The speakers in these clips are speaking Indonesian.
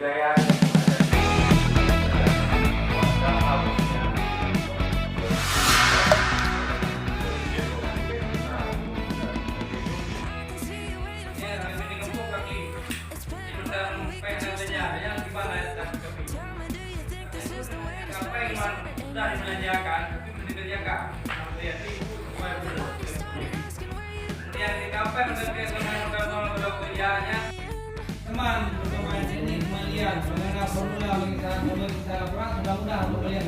budaya yang ada di warga harusnya sudah dibelanjakan, tapi belum dikerjakan. Jadi kemudian di kapan dan teman kerjanya teman bermain ini melihat bagaimana formula bagi cara perang mudah-mudahan untuk kalian.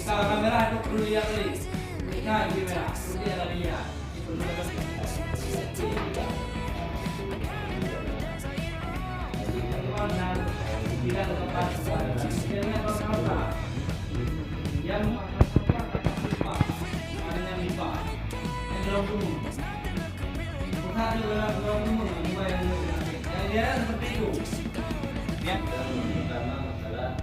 Kalau kamera itu perlu lihat lagi. Nah, kamera perlu lihat. Tidak tempat yang dia seperti itu. Yang pertama adalah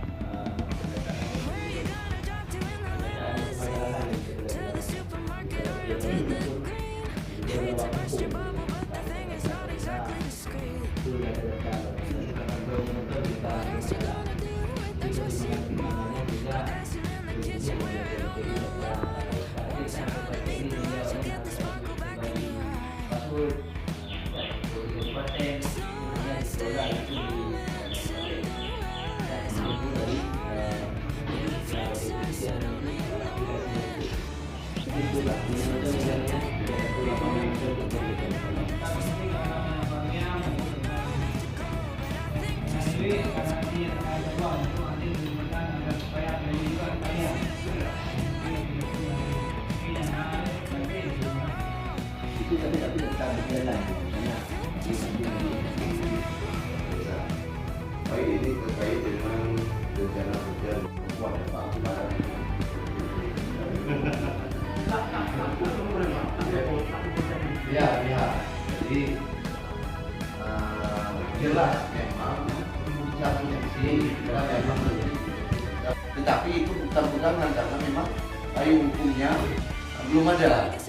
tapi tetap berjalan karena baik ini terkait dengan rencana kerja kuat Pak Semarang. Ya, jadi jelas memang satu sisi kita memang tetapi itu bukan pegangan karena memang payung hukumnya belum ada.